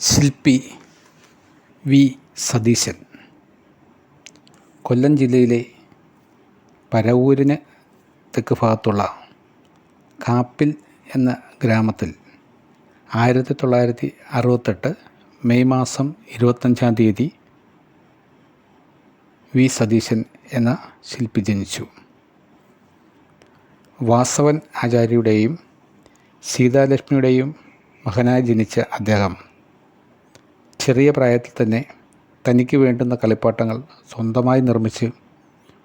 ശില്പി വി സതീശൻ കൊല്ലം ജില്ലയിലെ പരവൂരിന് തെക്ക് ഭാഗത്തുള്ള കാപ്പിൽ എന്ന ഗ്രാമത്തിൽ 1968 മെയ് മാസം 25-ാം തീയതി വി സതീശൻ എന്ന ശില്പി ജനിച്ചു. വാസവൻ ആചാര്യയുടെയും സീതാലക്ഷ്മിയുടെയും മകനായി ജനിച്ച അദ്ദേഹം ചെറിയ പ്രായത്തിൽ തന്നെ തനിക്ക് വേണ്ടുന്ന കളിപ്പാട്ടങ്ങൾ സ്വന്തമായി നിർമ്മിച്ച്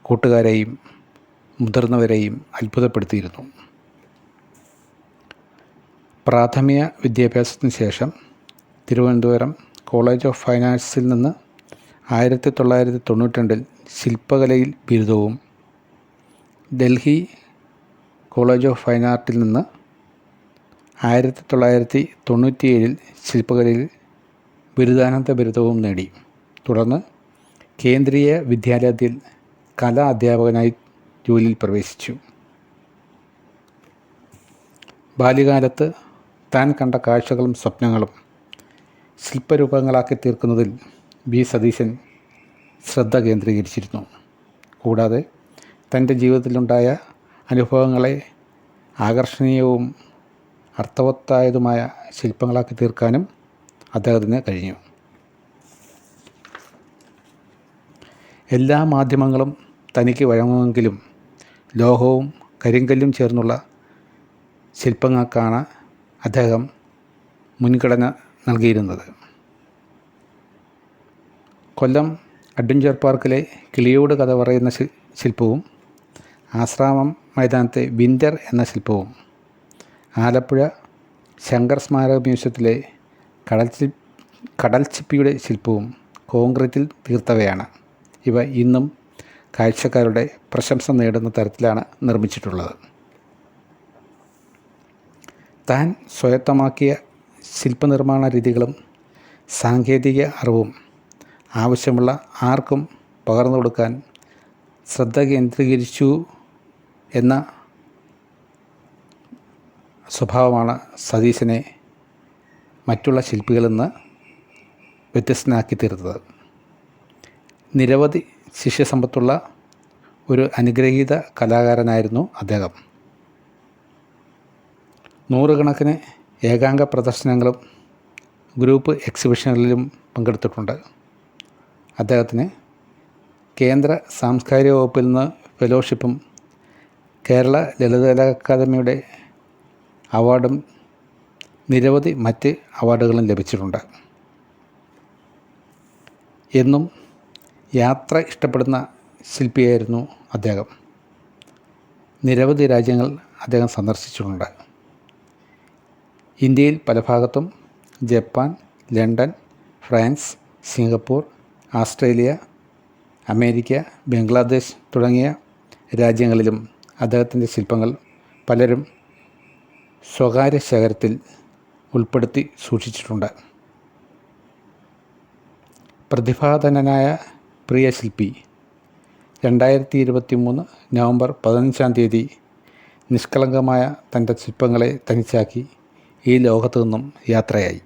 കൂട്ടുകാരെയും മുതിർന്നവരെയും അത്ഭുതപ്പെടുത്തിയിരുന്നു. പ്രാഥമിക വിദ്യാഭ്യാസത്തിന് ശേഷം തിരുവനന്തപുരം കോളേജ് ഓഫ് ഫൈൻ ആർട്സിൽ നിന്ന് 1992 ശില്പകലയിൽ ബിരുദവും, ഡൽഹി കോളേജ് ഓഫ് ഫൈൻ ആർട്ടിൽ നിന്ന് 1997 ശില്പകലയിൽ ബിരുദാനന്തര ബിരുദവും നേടി. തുടർന്ന് കേന്ദ്രീയ വിദ്യാലയത്തിൽ കലാ അധ്യാപകനായി ജോലിയിൽ പ്രവേശിച്ചു. ബാല്യകാലത്ത് താൻ കണ്ട കാഴ്ചകളും സ്വപ്നങ്ങളും ശില്പരൂപങ്ങളാക്കി തീർക്കുന്നതിൽ വി സതീശൻ ശ്രദ്ധ കേന്ദ്രീകരിച്ചിരുന്നു. കൂടാതെ തൻ്റെ ജീവിതത്തിലുണ്ടായ അനുഭവങ്ങളെ ആകർഷണീയവും അർത്ഥവത്തായതുമായ ശില്പങ്ങളാക്കി തീർക്കാനും അദ്ദേഹത്തിന് കഴിഞ്ഞു. എല്ലാ മാധ്യമങ്ങളും തനിക്ക് വഴങ്ങുമെങ്കിലും ലോഹവും കരിങ്കല്ലും ചേർന്നുള്ള ശില്പങ്ങൾക്കാണ് അദ്ദേഹം മുൻഗണന നൽകിയിരുന്നത്. കൊല്ലം അഡ്വഞ്ചർ പാർക്കിലെ കിളിയോട് കഥ പറയുന്ന ശില്പവും, ആശ്രാമം മൈതാനത്തെ വിൻ്റർ എന്ന ശില്പവും, ആലപ്പുഴ ശങ്കർ സ്മാരക മ്യൂസിയത്തിലെ കടൽച്ചിപ്പിയുടെ ശില്പവും കോൺക്രീറ്റിൽ തീർത്തവയാണ്. ഇവ ഇന്നും കാഴ്ചക്കാരുടെ പ്രശംസ നേടുന്ന തരത്തിലാണ് നിർമ്മിച്ചിട്ടുള്ളത്. താൻ സ്വായത്തമാക്കിയ ശില്പനിർമ്മാണ രീതികളും സാങ്കേതിക അറിവും ആവശ്യമുള്ള ആർക്കും പകർന്നു കൊടുക്കാൻ ശ്രദ്ധ കേന്ദ്രീകരിച്ചു എന്ന സ്വഭാവമാണ് സതീശനെ മറ്റുള്ള ശില്പികളിൽ നിന്ന് വ്യത്യസ്തനാക്കി തീർത്തത്. നിരവധി ശിഷ്യസമ്പത്തുള്ള ഒരു അനുഗ്രഹീത കലാകാരനായിരുന്നു അദ്ദേഹം. നൂറുകണക്കിന് ഏകാംഗ പ്രദർശനങ്ങളും ഗ്രൂപ്പ് എക്സിബിഷനുകളിലും പങ്കെടുത്തിട്ടുണ്ട്. അദ്ദേഹത്തിന് കേന്ദ്ര സാംസ്കാരിക വകുപ്പിൽ നിന്ന് ഫെലോഷിപ്പും കേരള ലളിതകലാ അക്കാദമിയുടെ അവാർഡും നിരവധി മറ്റ് അവാർഡുകളും ലഭിച്ചിട്ടുണ്ട്. എന്നും യാത്ര ഇഷ്ടപ്പെടുന്ന ശില്പിയായിരുന്നു അദ്ദേഹം. നിരവധി രാജ്യങ്ങൾ അദ്ദേഹം സന്ദർശിച്ചിട്ടുണ്ട്. ഇന്ത്യയിൽ പല ഭാഗത്തും, Japan, London, France, Singapore, Australia, America, Bangladesh തുടങ്ങിയ രാജ്യങ്ങളിലും അദ്ദേഹത്തിൻ്റെ ശില്പങ്ങൾ പലരും സ്വകാര്യ ശേഖരത്തിൽ ഉൾപ്പെടുത്തി സൂക്ഷിച്ചിട്ടുണ്ട്. പ്രതിഭാധനനായ പ്രിയ ശില്പി 2023 നവംബർ 15-ാം തീയതി നിഷ്കളങ്കമായ തൻ്റെ ശില്പങ്ങളെ തനിച്ചാക്കി ഈ ലോകത്തു നിന്നും യാത്രയായി.